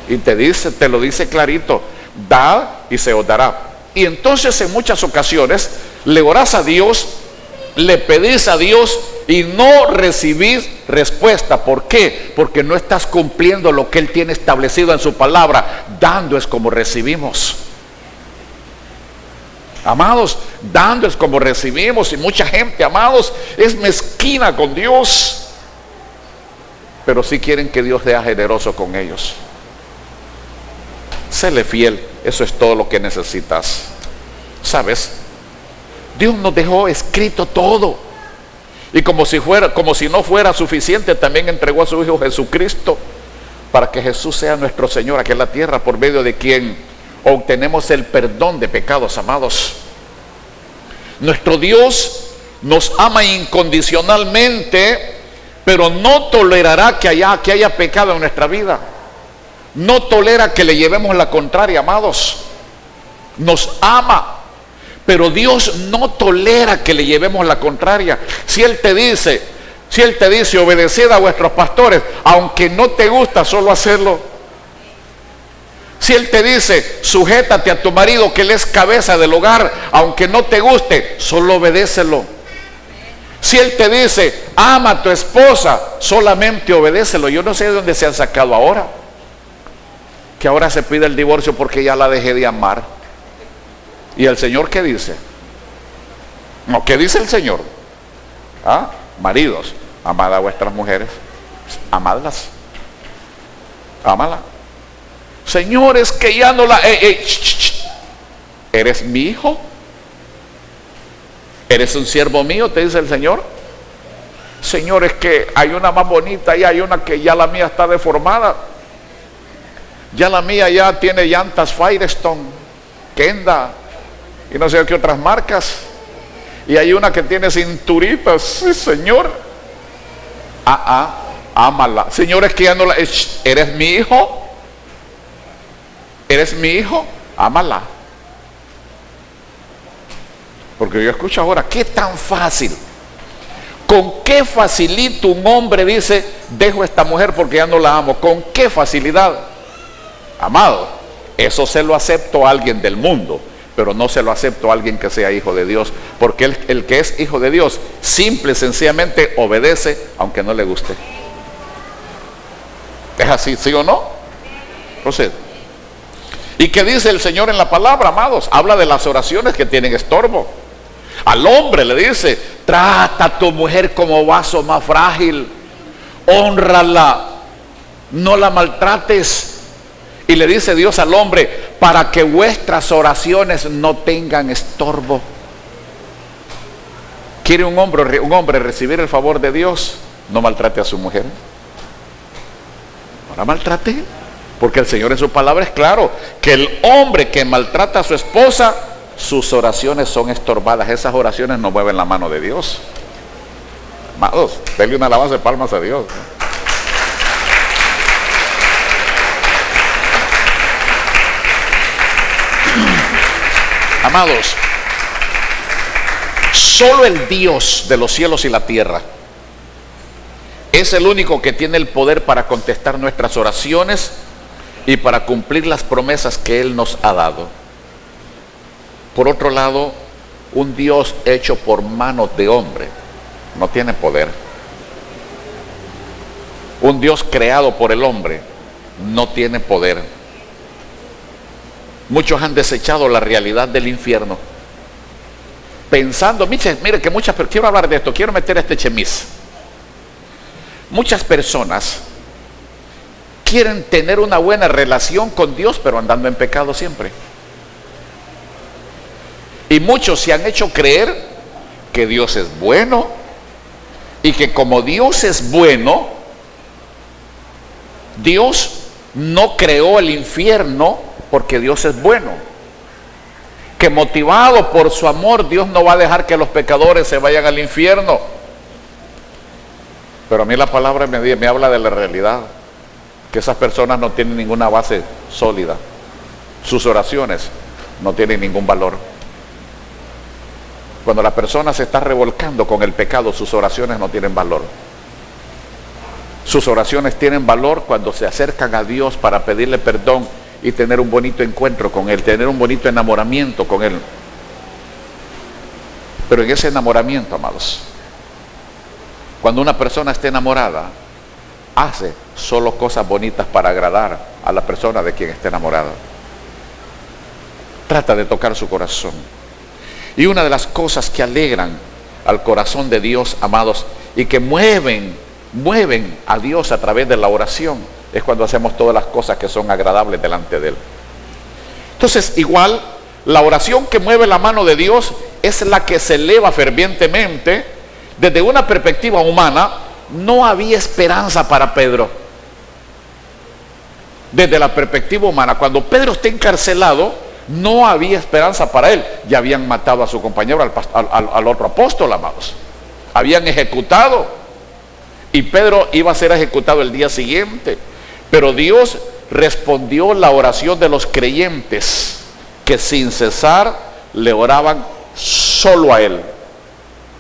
y te dice, te lo dice clarito: dad y se os dará. Y entonces en muchas ocasiones le orás a Dios, le pedís a Dios y no recibís respuesta. ¿Por qué? Porque no estás cumpliendo lo que Él tiene establecido en su palabra. Dando es como recibimos. Amados, dando es como recibimos. Y mucha gente, amados, es mezquina con Dios. pero sí quieren que Dios sea generoso con ellos. Séle fiel, eso es todo lo que necesitas. ¿Sabes? Dios nos dejó escrito todo. Y como si no fuera suficiente, también entregó a su Hijo Jesucristo para que Jesús sea nuestro Señor aquí en la tierra, por medio de quien obtenemos el perdón de pecados, amados. Nuestro Dios nos ama incondicionalmente, pero no tolerará que haya pecado en nuestra vida. No tolera que le llevemos la contraria, amados. Nos ama, pero Dios no tolera que le llevemos la contraria. Si Él te dice, obedeced a vuestros pastores, aunque no te gusta, solo hacerlo. Si Él te dice, sujétate a tu marido, que Él es cabeza del hogar, aunque no te guste, solo obedécelo. Si Él te dice, ama a tu esposa, solamente obedécelo. Yo no sé de dónde se han sacado ahora, que ahora se pide el divorcio porque ya la dejé de amar. ¿Y el Señor qué dice? No, ¿qué dice el Señor? Maridos, amad a vuestras mujeres, amadlas, ámala. Señores, que ya no la... ¿Eres mi hijo? ¿Eres un siervo mío? Te dice el Señor. Señor, es que hay una más bonita y hay una que ya la mía está deformada. Ya la mía ya tiene llantas Firestone, Kenda y no sé qué otras marcas. Y hay una que tiene cinturitas. Sí, Señor. Ámala. Señor, es que ya no la... ¿Eres mi hijo? ¿Eres mi hijo? Ámala. Porque yo escucho ahora, ¿qué tan fácil? ¿Con qué facilito un hombre dice, dejo a esta mujer porque ya no la amo? ¿Con qué facilidad? Amado, eso se lo acepto a alguien del mundo, pero no se lo acepto a alguien que sea hijo de Dios, porque el que es hijo de Dios, simple y sencillamente obedece aunque no le guste. ¿Es así, sí o no? Procede. ¿Y qué dice el Señor en la palabra, amados? Habla de las oraciones que tienen estorbo. Al hombre le dice, trata a tu mujer como vaso más frágil, hónrala, no la maltrates. Y le dice Dios al hombre, para que vuestras oraciones no tengan estorbo. ¿Quiere un hombre recibir el favor de Dios? No maltrate a su mujer. No la maltrate. Porque el Señor en su palabra es claro, que el hombre que maltrata a su esposa, sus oraciones son estorbadas. Esas oraciones no mueven la mano de Dios. Amados, denle una alabanza de palmas a Dios. Amados, solo el Dios de los cielos y la tierra es el único que tiene el poder para contestar nuestras oraciones y para cumplir las promesas que Él nos ha dado. Por otro lado, un Dios hecho por manos de hombre no tiene poder. Un Dios creado por el hombre no tiene poder. Muchos han desechado la realidad del infierno, pensando, mire que quiero hablar de esto, quiero meter este chemis. Muchas personas quieren tener una buena relación con Dios, pero andando en pecado siempre. Y muchos se han hecho creer que Dios es bueno, y que como Dios es bueno, Dios no creó el infierno porque Dios es bueno. Que motivado por su amor, Dios no va a dejar que los pecadores se vayan al infierno. Pero a mí la palabra me habla de la realidad, que esas personas no tienen ninguna base sólida. Sus oraciones no tienen ningún valor. Cuando la persona se está revolcando con el pecado, sus oraciones no tienen valor. Sus oraciones tienen valor cuando se acercan a Dios para pedirle perdón y tener un bonito encuentro con Él, tener un bonito enamoramiento con Él. Pero en ese enamoramiento, amados, cuando una persona está enamorada, hace solo cosas bonitas para agradar a la persona de quien está enamorada. Trata de tocar su corazón. Y una de las cosas que alegran al corazón de Dios, amados, y que mueven mueven a Dios a través de la oración es cuando hacemos todas las cosas que son agradables delante de Él. Entonces, igual, la oración que mueve la mano de Dios es la que se eleva fervientemente. Desde una perspectiva humana, no había esperanza para Pedro. Desde la perspectiva humana, cuando Pedro está encarcelado, no había esperanza para él. Ya habían matado a su compañero, al otro apóstol, amados. Habían ejecutado. Y Pedro iba a ser ejecutado el día siguiente. Pero Dios respondió la oración de los creyentes, que sin cesar le oraban solo a él.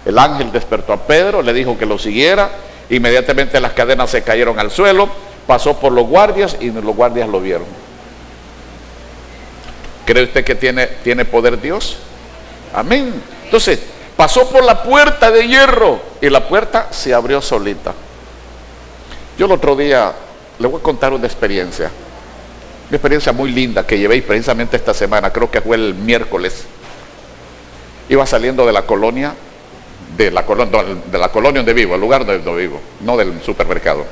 El ángel despertó a Pedro, le dijo que lo siguiera. Inmediatamente las cadenas se cayeron al suelo. Pasó por los guardias y los guardias lo vieron. ¿Cree usted que tiene poder Dios? Amén. Entonces, pasó por la puerta de hierro y la puerta se abrió solita. Yo el otro día le voy a contar una experiencia muy linda que llevé precisamente esta semana, creo que fue el miércoles. Iba saliendo de la colonia donde vivo, el lugar donde vivo, no del supermercado.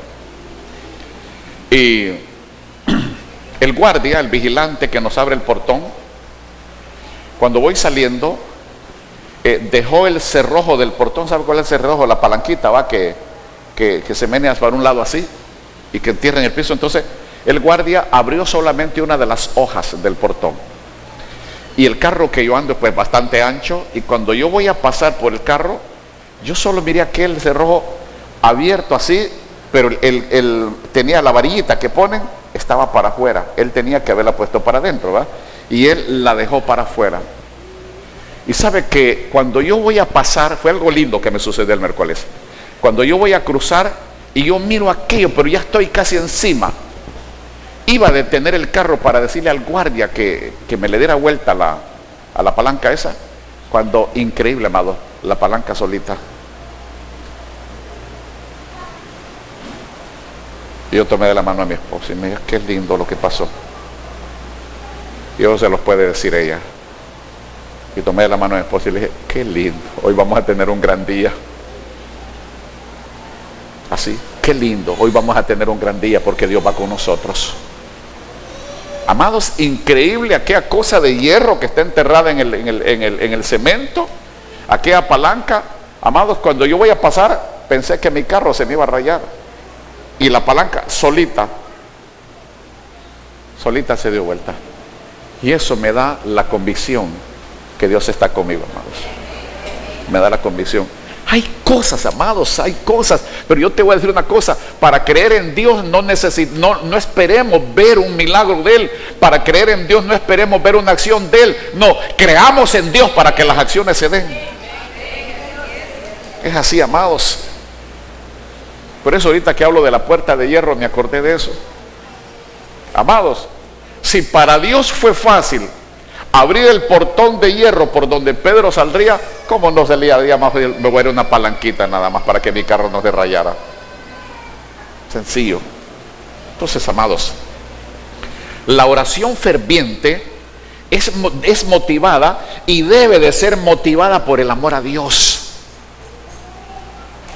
Y el guardia, el vigilante que nos abre el portón, cuando voy saliendo, dejó el cerrojo del portón. ¿Sabe cuál es el cerrojo? La palanquita, va, que se menea para un lado así y que entierra en el piso. Entonces el guardia abrió solamente una de las hojas del portón. Y el carro que yo ando pues bastante ancho, y cuando yo voy a pasar por el carro, yo solo miré aquel cerrojo abierto así, pero él tenía la varillita que ponen, estaba para afuera. Él tenía que haberla puesto para adentro, ¿verdad? Y él la dejó para afuera. Y sabe que cuando yo voy a pasar, fue algo lindo que me sucedió el miércoles. Cuando yo voy a cruzar y yo miro aquello, pero ya estoy casi encima, iba a detener el carro para decirle al guardia que me le diera vuelta a la palanca esa, cuando, increíble, amado, la palanca solita. Y yo tomé de la mano a mi esposa y me dijo, qué lindo lo que pasó. Y eso se los puede decir ella. Y tomé de la mano a mi esposa y le dije, qué lindo, hoy vamos a tener un gran día. Así, qué lindo, hoy vamos a tener un gran día porque Dios va con nosotros. Amados, increíble aquella cosa de hierro que está enterrada en el cemento, aquella palanca. Amados, cuando yo voy a pasar, pensé que mi carro se me iba a rayar. Y la palanca solita se dio vuelta. Y eso me da la convicción que Dios está conmigo, amados. Me da la convicción. Hay cosas, amados, hay cosas. Pero yo te voy a decir una cosa. Para creer en Dios no esperemos ver un milagro de Él. Para creer en Dios no esperemos ver una acción de Él. No, creamos en Dios para que las acciones se den. Es así, amados. Por eso ahorita que hablo de la puerta de hierro me acordé de eso. Amados, si para Dios fue fácil abrir el portón de hierro por donde Pedro saldría, ¿cómo no salía más? Me voy a ir una palanquita nada más para que mi carro no se rayara. Sencillo. Entonces, amados, la oración ferviente es motivada y debe de ser motivada por el amor a Dios.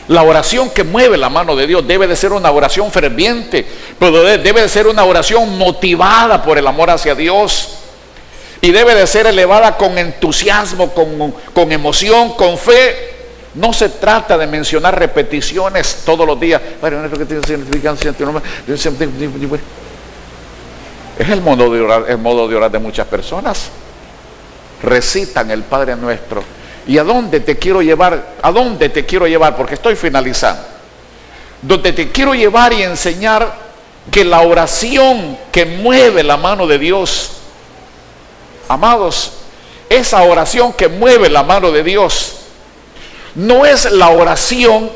La oración que mueve la mano de Dios debe de ser una oración ferviente, pero debe de ser una oración motivada por el amor hacia Dios. Y debe de ser elevada con entusiasmo, con emoción, con fe. No se trata de mencionar repeticiones todos los días. Es el modo de orar de muchas personas. Recitan el Padre Nuestro. ¿Y a dónde te quiero llevar? ¿A dónde te quiero llevar? Porque estoy finalizando. Donde te quiero llevar y enseñar que la oración que mueve la mano de Dios, amados, esa oración que mueve la mano de Dios, no es la oración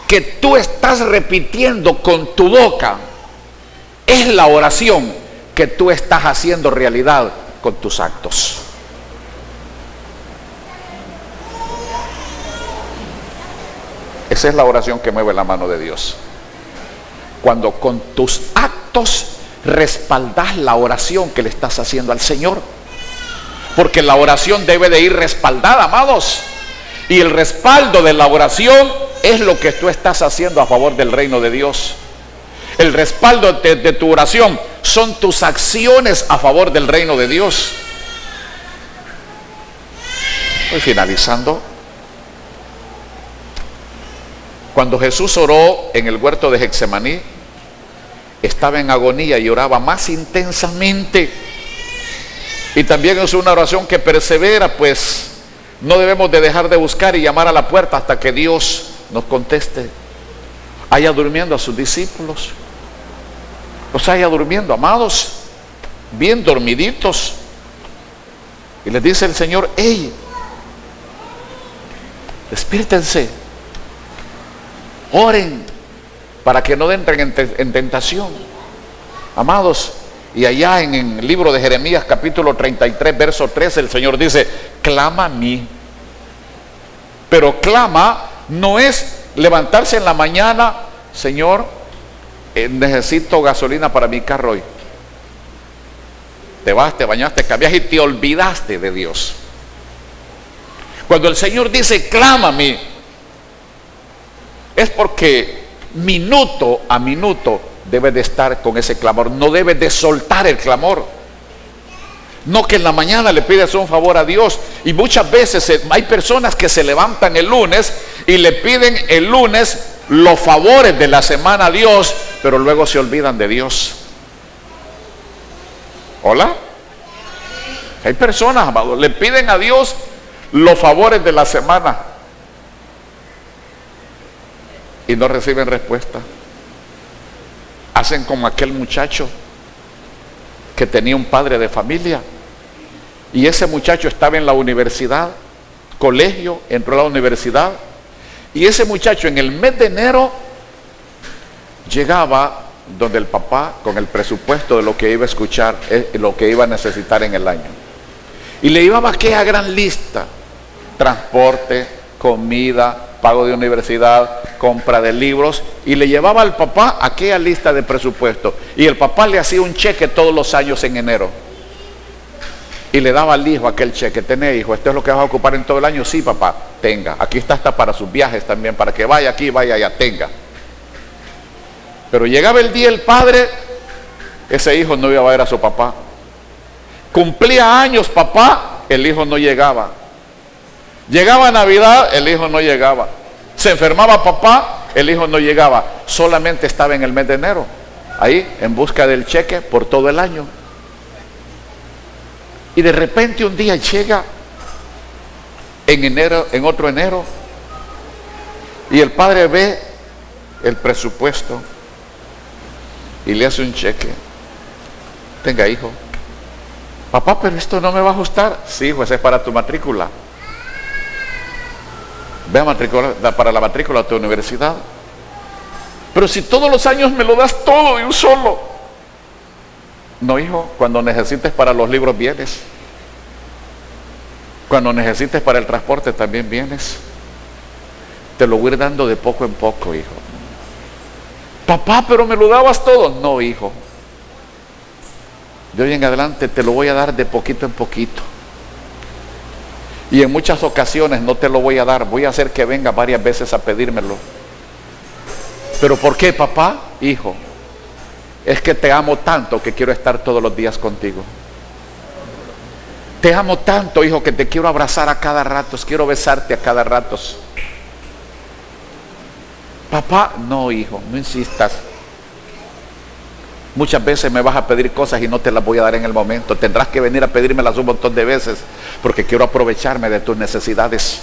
que tú estás repitiendo con tu boca, es la oración que tú estás haciendo realidad con tus actos. Esa es la oración que mueve la mano de Dios. Cuando con tus actos respaldas la oración que le estás haciendo al Señor. Porque la oración debe de ir respaldada, amados. Y el respaldo de la oración es lo que tú estás haciendo a favor del reino de Dios. El respaldo de tu oración son tus acciones a favor del reino de Dios. Voy finalizando. Cuando Jesús oró en el huerto de Getsemaní, estaba en agonía y oraba más intensamente. Y también es una oración que persevera, pues no debemos de dejar de buscar y llamar a la puerta hasta que Dios nos conteste. Haya durmiendo a sus discípulos. Los haya durmiendo, amados, bien dormiditos. Y les dice el Señor: hey, despiértense, oren para que no entren en tentación. Amados, y allá en el libro de Jeremías capítulo 33 verso 13 el Señor dice: clama a mí. Pero clama no es levantarse en la mañana: Señor, necesito gasolina para mi carro hoy. Te vas, te bañaste, cambiaste y te olvidaste de Dios. Cuando el Señor dice clama a mí, es porque minuto a minuto debe de estar con ese clamor. No debe de soltar el clamor. No que en la mañana le pides un favor a Dios. Y muchas veces hay personas que se levantan el lunes y le piden el lunes los favores de la semana a Dios, pero luego se olvidan de Dios. ¿Hola? Hay personas, amados, le piden a Dios los favores de la semana y no reciben respuesta. Hacen como aquel muchacho que tenía un padre de familia y ese muchacho estaba en la universidad, colegio, entró a la universidad, y ese muchacho en el mes de enero llegaba donde el papá con el presupuesto de lo que iba a escuchar, lo que iba a necesitar en el año, y le llevaba aquella gran lista: transporte, comida, pago de universidad, compra de libros, y le llevaba al papá aquella lista de presupuesto, y el papá le hacía un cheque todos los años en enero y le daba al hijo aquel cheque: tené, hijo, esto es lo que vas a ocupar en todo el año. Sí, papá, tenga, aquí está hasta para sus viajes también, para que vaya aquí, vaya allá, tenga. Pero llegaba el día del padre, ese hijo no iba a ver a su papá. Cumplía años papá, el hijo no llegaba. Llegaba Navidad, el hijo no llegaba. Se enfermaba papá, el hijo no llegaba. Solamente estaba en el mes de enero, ahí en busca del cheque por todo el año. Y de repente un día llega en enero, en otro enero, y el padre ve el presupuesto y le hace un cheque: tenga, hijo. Papá, pero esto no me va a ajustar. Sí, hijo, ese es para tu matrícula. Ve a matricular para la matrícula a tu universidad. Pero si todos los años me lo das todo de un solo. No, hijo, cuando necesites para los libros vienes. Cuando necesites para el transporte también vienes. Te lo voy a ir dando de poco en poco, hijo. Papá, pero me lo dabas todo. No, hijo. De hoy en adelante te lo voy a dar de poquito en poquito. Y en muchas ocasiones no te lo voy a dar. Voy a hacer que venga varias veces a pedírmelo. ¿Pero por qué, papá? Hijo, es que te amo tanto que quiero estar todos los días contigo. Te amo tanto, hijo, que te quiero abrazar a cada rato, quiero besarte a cada rato. Papá, no, hijo, no insistas. Muchas veces me vas a pedir cosas y no te las voy a dar en el momento. Tendrás que venir a pedírmelas un montón de veces, porque quiero aprovecharme de tus necesidades.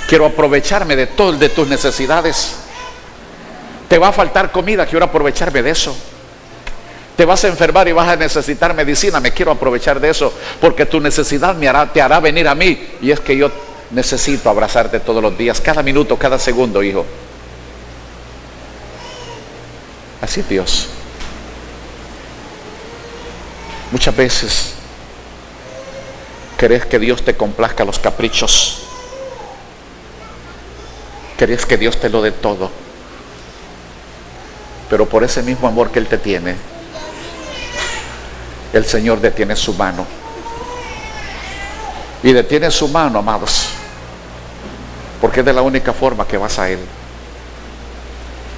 Quiero aprovecharme de todo, de tus necesidades. Te va a faltar comida, quiero aprovecharme de eso. Te vas a enfermar y vas a necesitar medicina, me quiero aprovechar de eso, porque tu necesidad te hará venir a mí. Y es que yo necesito abrazarte todos los días, cada minuto, cada segundo, hijo. Así es Dios. Muchas veces querés que Dios te complazca los caprichos. Querés que Dios te lo dé todo. Pero por ese mismo amor que Él te tiene, el Señor detiene su mano. Y detiene su mano, amados, Porque es de la única forma que vas a Él.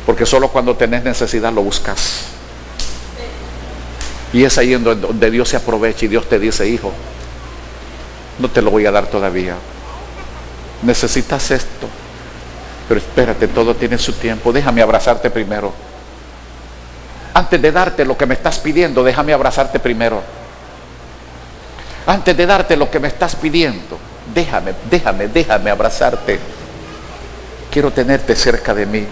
Porque solo cuando tenés necesidad lo buscas. Y es ahí en donde Dios se aprovecha y Dios te dice: hijo, no te lo voy a dar todavía. Necesitas esto, pero espérate, todo tiene su tiempo. Déjame abrazarte primero. Antes de darte lo que me estás pidiendo, déjame abrazarte primero. Antes de darte lo que me estás pidiendo, déjame abrazarte. Quiero tenerte cerca de mí.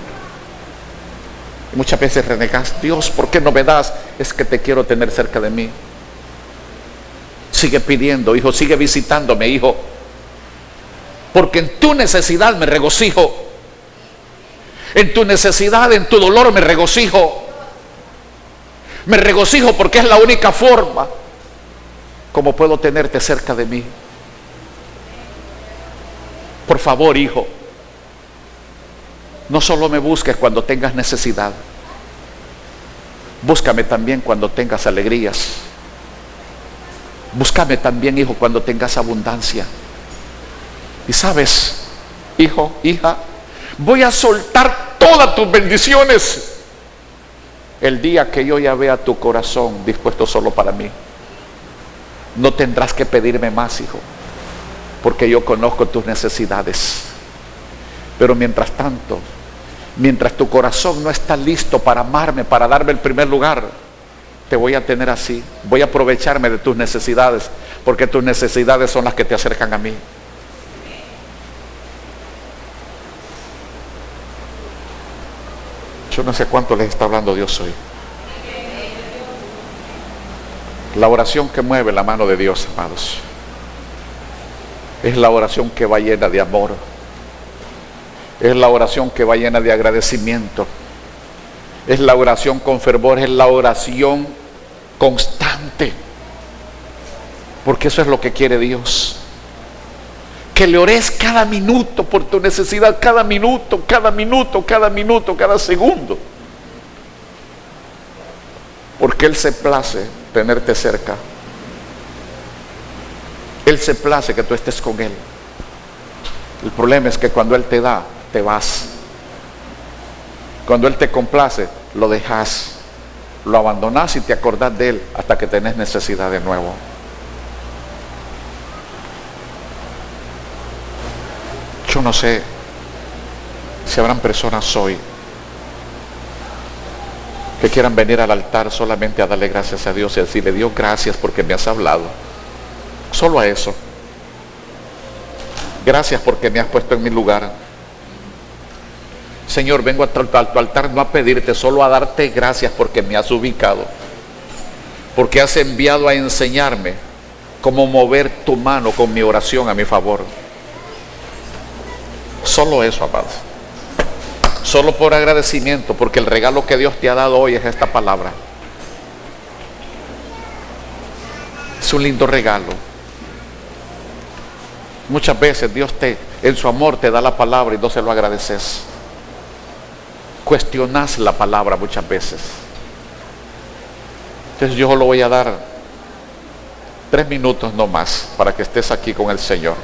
Y muchas veces renegas: Dios, ¿por qué no me das? Es que te quiero tener cerca de mí. Sigue pidiendo, hijo, sigue visitándome, hijo. Porque en tu necesidad me regocijo. En tu necesidad, en tu dolor me regocijo. Me regocijo porque es la única forma como puedo tenerte cerca de mí. Por favor, hijo, no solo me busques cuando tengas necesidad. Búscame también cuando tengas alegrías. Búscame también, hijo, cuando tengas abundancia. Y sabes, hijo, hija, voy a soltar todas tus bendiciones el día que yo ya vea tu corazón dispuesto solo para mí. No tendrás que pedirme más, hijo, porque yo conozco tus necesidades. Pero mientras tanto, mientras tu corazón no está listo para amarme, para darme el primer lugar, te voy a tener así. Voy a aprovecharme de tus necesidades, porque tus necesidades son las que te acercan a mí. Yo no sé cuánto les está hablando Dios hoy. La oración que mueve la mano de Dios, amados, es la oración que va llena de amor. Es la oración que va llena de agradecimiento. Es la oración con fervor, es la oración constante. Porque eso es lo que quiere Dios. Que le ores cada minuto por tu necesidad, cada minuto, cada segundo. Porque Él se place tenerte cerca. Él se place que tú estés con Él. El problema es que cuando Él te da, te vas. Cuando Él te complace, lo dejas, lo abandonas y te acordás de Él hasta que tenés necesidad de nuevo. Yo no sé si habrán personas hoy que quieran venir al altar solamente a darle gracias a Dios y decirle: Dios, gracias porque me has hablado. Solo a eso. Gracias porque me has puesto en mi lugar. Señor, vengo a tu altar no a pedirte, solo a darte gracias porque me has ubicado. Porque has enviado a enseñarme cómo mover tu mano con mi oración a mi favor. Solo eso, amados. Solo por agradecimiento, porque el regalo que Dios te ha dado hoy es esta palabra. Es un lindo regalo. Muchas veces Dios en su amor te da la palabra y no se lo agradeces. Cuestionas la palabra muchas veces. Entonces yo lo voy a dar 3 minutos no más para que estés aquí con el Señor.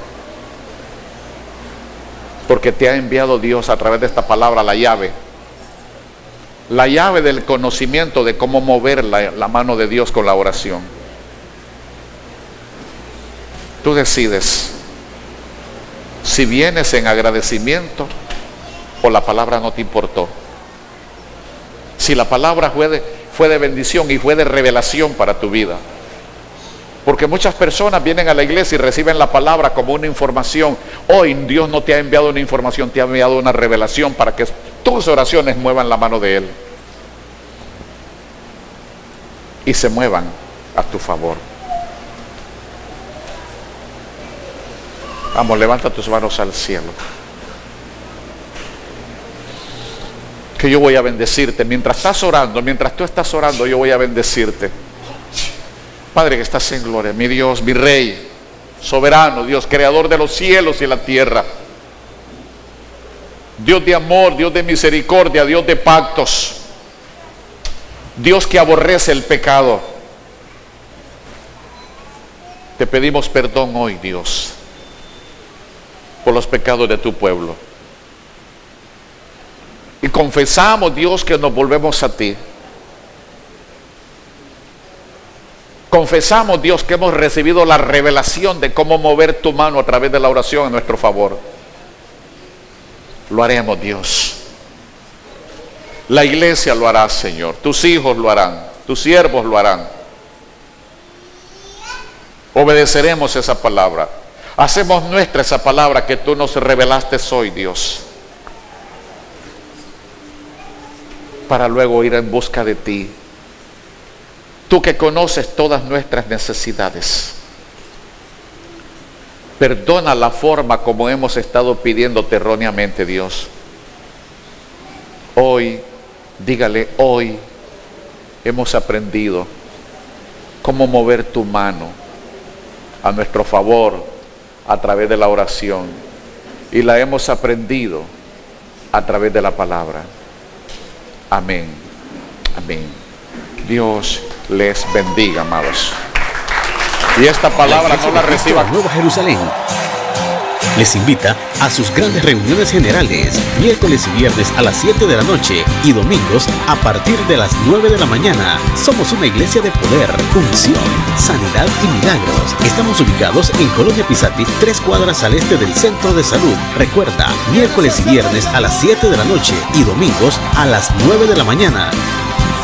Porque te ha enviado Dios a través de esta palabra la llave del conocimiento de cómo mover la mano de Dios con la oración. Tú decides si vienes en agradecimiento o la palabra no te importó. Si la palabra fue de bendición y fue de revelación para tu vida. Porque muchas personas vienen a la iglesia y reciben la palabra como una información. Hoy Dios no te ha enviado una información, te ha enviado una revelación para que tus oraciones muevan la mano de Él. Y se muevan a tu favor. Vamos, levanta tus manos al cielo. Que yo voy a bendecirte. Mientras tú estás orando, yo voy a bendecirte. Padre que estás en gloria, mi Dios, mi Rey, soberano, Dios, creador de los cielos y la tierra. Dios de amor, Dios de misericordia, Dios de pactos. Dios que aborrece el pecado. Te pedimos perdón hoy, Dios, por los pecados de tu pueblo. Y confesamos, Dios, que nos volvemos a ti. Confesamos, Dios, que hemos recibido la revelación de cómo mover tu mano a través de la oración en nuestro favor. Lo haremos, Dios. La iglesia lo hará, Señor. Tus hijos lo harán. Tus siervos lo harán. Obedeceremos esa palabra. Hacemos nuestra esa palabra que tú nos revelaste hoy, Dios. Para luego ir en busca de ti. Tú que conoces todas nuestras necesidades. Perdona la forma como hemos estado pidiéndote erróneamente, Dios. Hoy, dígale, hoy hemos aprendido cómo mover tu mano a nuestro favor a través de la oración. Y la hemos aprendido a través de la palabra. Amén. Amén. Dios les bendiga, amados. Y esta palabra no la reciban. Nueva Jerusalén les invita a sus grandes reuniones generales, miércoles y viernes a las 7 de la noche y domingos a partir de las 9 de la mañana. Somos una iglesia de poder, unción, sanidad y milagros. Estamos ubicados en Colonia Pisati, 3 cuadras al este del Centro de Salud. Recuerda, miércoles y viernes a las 7 de la noche y domingos a las 9 de la mañana.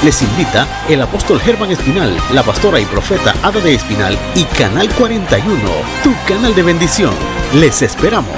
Les invita el apóstol Germán Espinal, la pastora y profeta Ada de Espinal y Canal 41, tu canal de bendición. Les esperamos.